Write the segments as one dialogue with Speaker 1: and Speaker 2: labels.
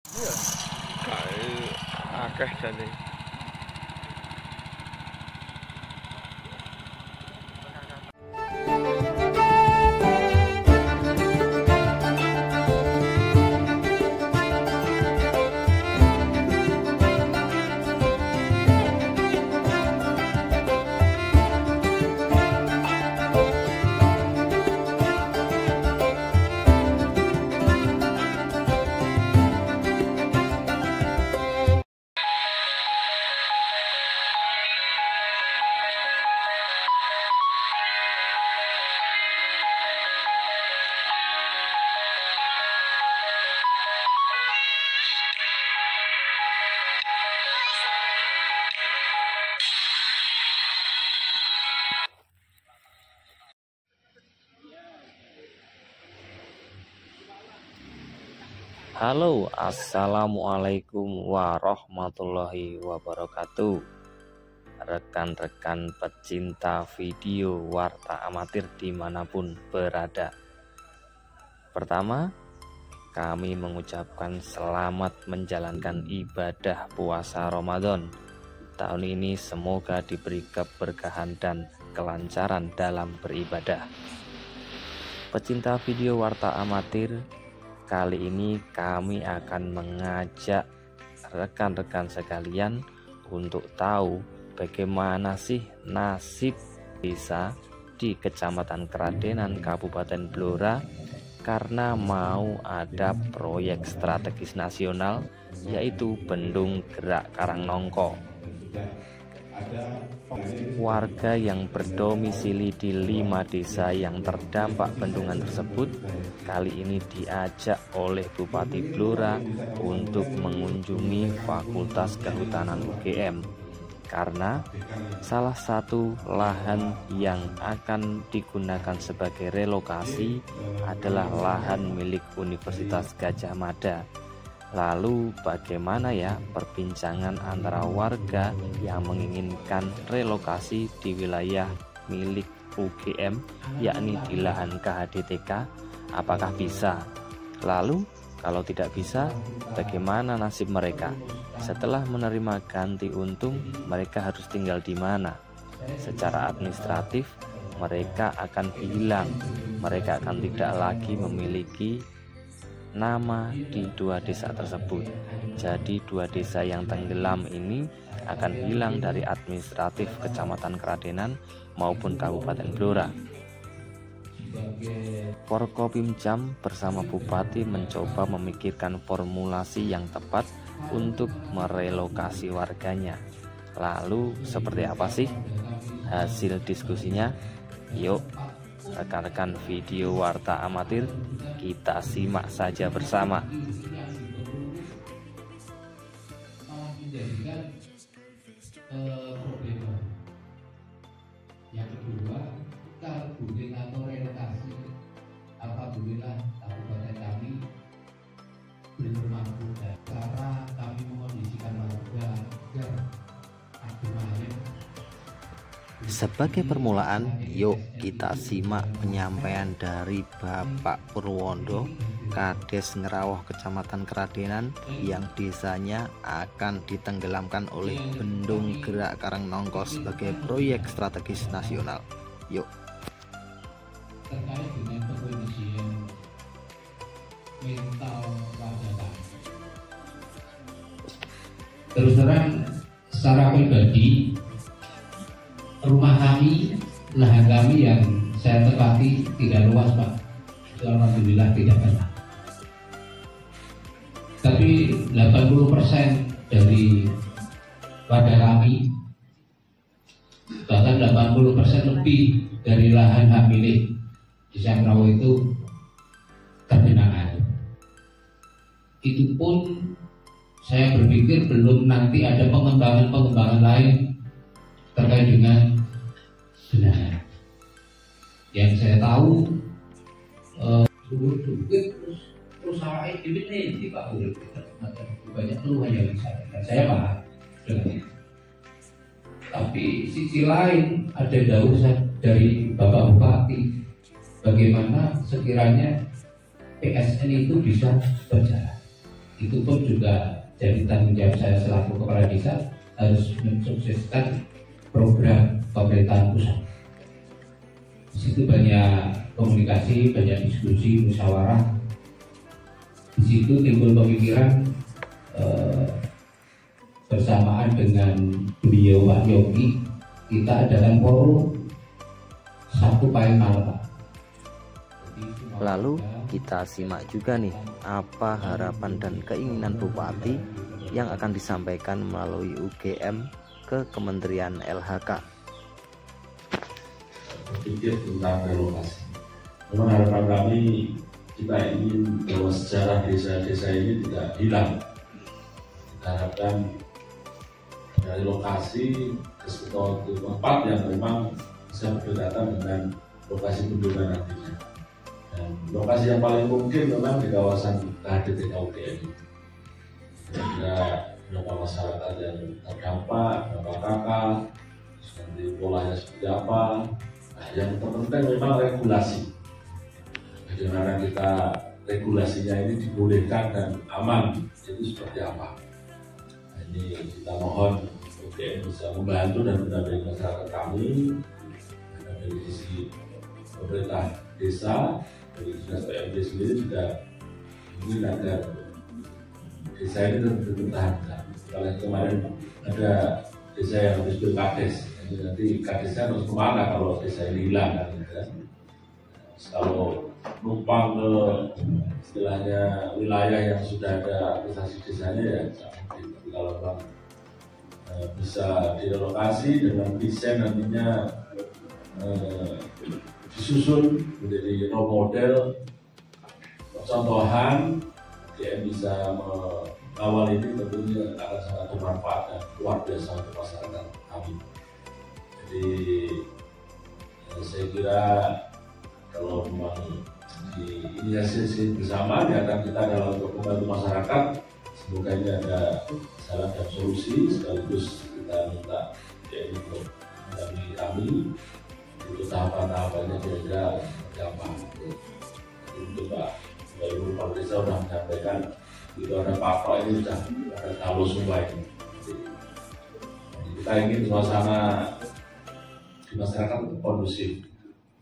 Speaker 1: Iya, kayak akeh jane.
Speaker 2: Halo, assalamualaikum warahmatullahi wabarakatuh. Rekan-rekan pecinta video warta amatir dimanapun berada. Pertama, kami mengucapkan selamat menjalankan ibadah puasa Ramadan. Tahun ini semoga diberi keberkahan dan kelancaran dalam beribadah. Pecinta video warta amatir, kali ini kami akan mengajak rekan-rekan sekalian untuk tahu bagaimana sih nasib desa di Kecamatan Kradenan, Kabupaten Blora, karena mau ada proyek strategis nasional yaitu Bendung Gerak Karangnongko. Warga yang berdomisili di 5 desa yang terdampak bendungan tersebut kali ini diajak oleh Bupati Blora untuk mengunjungi Fakultas Kehutanan UGM, karena salah satu lahan yang akan digunakan sebagai relokasi adalah lahan milik Universitas Gadjah Mada. Lalu bagaimana ya perbincangan antara warga yang menginginkan relokasi di wilayah milik UGM, yakni di lahan KHDTK, apakah bisa? Lalu kalau tidak bisa, bagaimana nasib mereka? Setelah menerima ganti untung, mereka harus tinggal di mana? Secara administratif, mereka akan hilang. Mereka akan tidak lagi memiliki nama di 2 desa tersebut. Jadi 2 desa yang tenggelam ini akan hilang dari administratif Kecamatan Kradenan maupun Kabupaten Blora. Forkopimjam bersama Bupati mencoba memikirkan formulasi yang tepat untuk merelokasi warganya. Lalu seperti apa sih hasil diskusinya? Yuk rekan-rekan video warta amatir, kita simak saja bersama.
Speaker 3: Yang kedua, terhubung atau relokasi, apabila kabupaten kami belum mampu, cara kami mengondisikan warga agar akhirnya.
Speaker 2: Sebagai permulaan, yuk kita simak penyampaian dari Bapak Purwondo, Kades Ngerawah Kecamatan Kradenan, yang desanya akan ditenggelamkan oleh Bendung Gerak Karangnongko sebagai proyek strategis nasional. Yuk.
Speaker 3: Terkait dengan kondisian mental warga kami. Terus terang, secara pribadi, rumah kami, lahan kami yang saya tepati tidak luas, Pak. Alhamdulillah tidak banyak. Tapi 80% dari warga kami, bahkan 80% lebih dari lahan hak milik Desa Ngerawah itu tergenang air. Itu pun saya berpikir belum nanti ada pengembangan lain terkait dengan benar. Yang saya tahu terus salah ini Pak Urip banyak keluhan yang saya paham dengan itu. Tapi sisi lain ada dausan dari Bapak Bupati, bagaimana sekiranya PSN itu bisa berjalan. itu pun juga jadi tanggung jawab saya selaku kepala desa harus mensukseskan program pemerintahan pusat. Di situ banyak komunikasi, banyak diskusi, musyawarah. Di situ timbul pemikiran bersamaan dengan beliau Pak Yogi, kita adalah forum satu paling Malaka.
Speaker 2: Lalu kita simak juga nih apa harapan dan keinginan Bupati yang akan disampaikan melalui UGM ke Kementerian LHK.
Speaker 4: Berpikir tentang relokasi. Memang harapan kami, kita ingin bahwa sejarah desa-desa ini tidak hilang. Kita harapkan dari lokasi ke suatu tempat yang memang bisa berdekatan dengan lokasi kunjungan nantinya. Dan lokasi yang paling mungkin memang di kawasan KHDTK UGM ini. Ada berapa masyarakat yang terdampak, berapa kakak, nanti polanya seperti apa. Nah, yang terpenting memang regulasi. Bagaimana kita regulasinya ini dibolehkan dan aman, itu seperti apa. Nah, ini kita mohon UGM bisa membantu dan mendampingi masyarakat kami, dari sisi pemerintah desa, dari dinas PMD sendiri juga ingin agar desa ini tetap bertahan. Kalau kemarin ada desa yang habis pilkades, nanti kadesnya harus kemana kalau desa ini hilang kan? Kalau numpang ke istilahnya wilayah yang sudah ada aplikasi desanya ya mungkin. Tapi kalau memang bisa direlokasi dengan desain nantinya disusun menjadi role model contohan, UGM bisa mengawal ini tentunya akan sangat bermanfaat dan luar biasa untuk masyarakat kami. Jadi saya kira kalau memang di inisiasi bersama diantara kita adalah untuk membantu masyarakat, semoga ini ada jalan dan solusi. Sekaligus kita minta UGM untuk mendampingi kami untuk tahapan-tahapannya kira-kira seperti apa. Untuk Pak Ibu Kepala Desa sudah menyampaikan itu ada Pak ini sudah ada tahu semua ini. Jadi kita ingin suasana di masyarakat kondusif.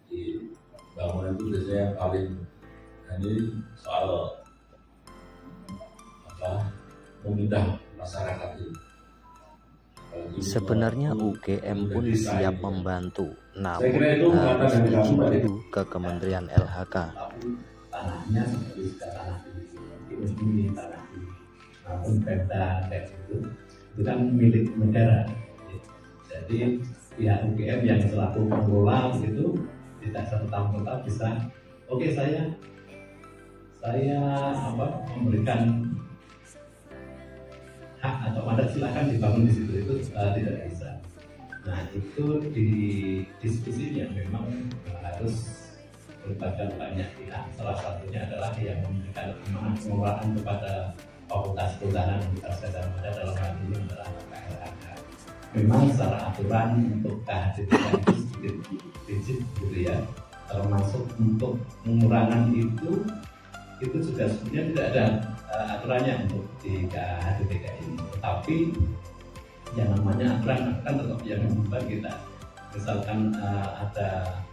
Speaker 4: Di bangunan itu biasanya yang paling ini soal memindah masyarakat ini.
Speaker 2: Sebenarnya UGM pun siap membantu, namun harus izin dulu ke Kementerian LHK.
Speaker 3: Tanahnya seperti tanah di tanah maupun perda itu kan milik negara. Jadi pihak UGM yang selaku pengelola itu tidak serta-merta bisa, oke saya memberikan hak atau mandat silakan dibangun di situ, itu tidak bisa. Nah itu di diskusinya memang harus melibatkan banyak pihak. Salah satunya adalah yang memberikan pengelolaan kepada Fakultas Kehutanan Universitas Gadjah Mada, dalam hal ini adalah KLHK. Memang secara aturan untuk KHDTK itu sedikit rigid gitu ya, termasuk untuk pengurangan itu juga sebenarnya tidak ada aturannya untuk di KHDTK ini. Tetapi yang namanya aturan kan tetap yang membuat kita, misalkan ada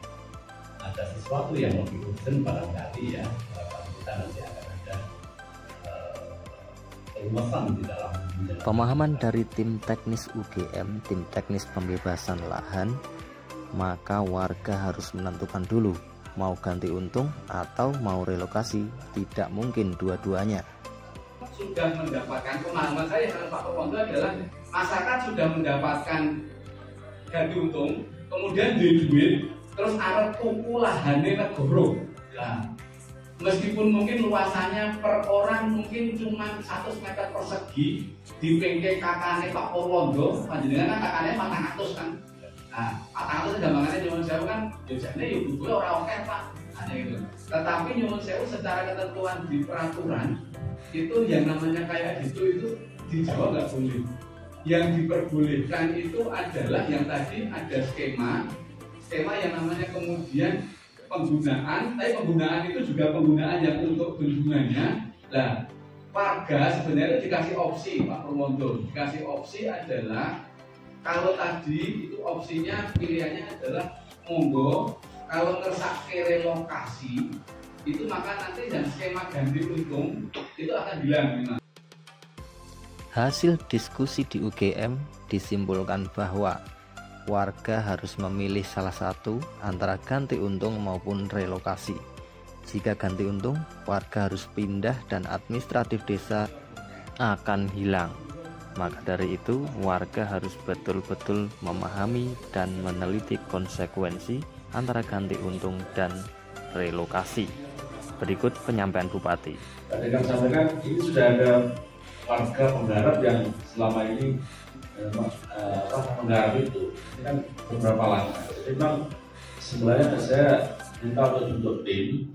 Speaker 3: sesuatu yang lebih urgent barangkali ya, kita nanti akan ada peluasan di dalam
Speaker 2: pemahaman dari tim teknis UGM, tim teknis pembebasan lahan, maka warga harus menentukan dulu mau ganti untung atau mau relokasi. Tidak mungkin dua-duanya.
Speaker 5: Sudah mendapatkan pemahaman saya dengan Pak Purwondo adalah masyarakat sudah mendapatkan ganti untung, kemudian duit, terus arep tuku lahane negoro. Nah, meskipun mungkin luasannya per orang mungkin cuma 100 meter persegi, di pinggir kakane Pak Purwondo, panjenengan kan kakane 400 kan. Nah, 400 gampangannya nyuwun sewu kan, biasanya ya butuh orang oke Pak. Hanya gitu. Tetapi nyuwun sewu secara ketentuan di peraturan itu yang namanya kayak gitu itu di Jawa nggak boleh. Yang diperbolehkan itu adalah yang tadi ada skema yang namanya kemudian penggunaan, tapi penggunaan itu juga penggunaan yang untuk bendungannya. Nah, warga sebenarnya dikasih opsi, Pak Purwondo, dikasih opsi adalah kalau tadi itu opsinya pilihannya adalah monggo, kalau ngersake relokasi itu maka nanti dan skema ganti untung itu akan hilang memang.
Speaker 2: Hasil diskusi di UGM disimpulkan bahwa warga harus memilih salah satu antara ganti untung maupun relokasi. Jika ganti untung, warga harus pindah dan administratif desa akan hilang. Maka dari itu, warga harus betul-betul memahami dan meneliti konsekuensi antara ganti untung dan relokasi. Berikut penyampaian Bupati.
Speaker 4: Tadi kami sampaikan ini sudah ada warga penggarap yang selama ini menggarap itu. Ini kan beberapa langkah. Jadi memang sebenarnya saya minta untuk bentuk tim,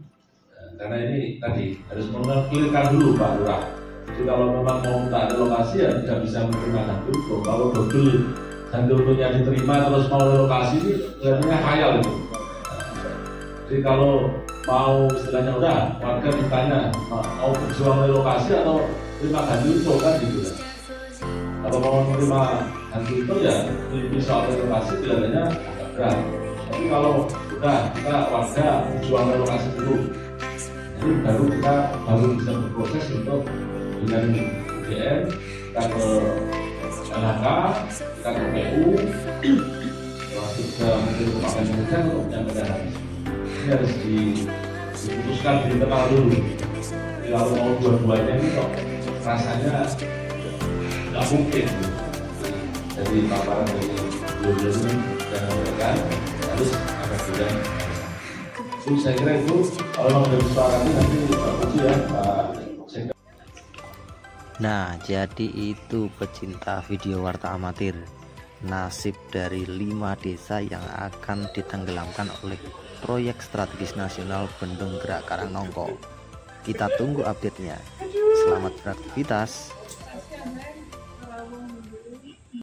Speaker 4: karena ini tadi harus mengklirkan dulu Pak Lurah. Jadi kalau memang mau minta relokasi ya tidak bisa menerima ganti untung. Kalau betul ganti untungnya diterima terus mau relokasi ini kelihatannya khayal itu. Jadi kalau mau istilahnya udah warga ditanya mau berjuang relokasi atau terima ganti untung kan gitu ya. Kalau mau menerima ganti untung ya ini soal relokasi kelihatannya agak berat. Tapi kalau udah kita warga berjuang relokasi dulu, jadi baru kita bisa berproses untuk dengan UGM, kita ke LHK, kita ke PU, masuk ke Menteri Keuangan Indonesia untuk menyampaikan ini harus diputuskan di internal dulu. Jadi kalau mau dua-duanya ini kok rasanya nggak mungkin. Jadi paparan dari dua-duanya ini yang menyampaikan harus agak beda. Itu saya kira itu kalau mau disepakati nanti Pak Puji ya Pak.
Speaker 2: Nah, jadi itu pecinta video warta amatir, nasib dari 5 desa yang akan ditenggelamkan oleh proyek strategis nasional Bendung Gerak Karangnongko. Kita tunggu update-nya. Selamat beraktivitas.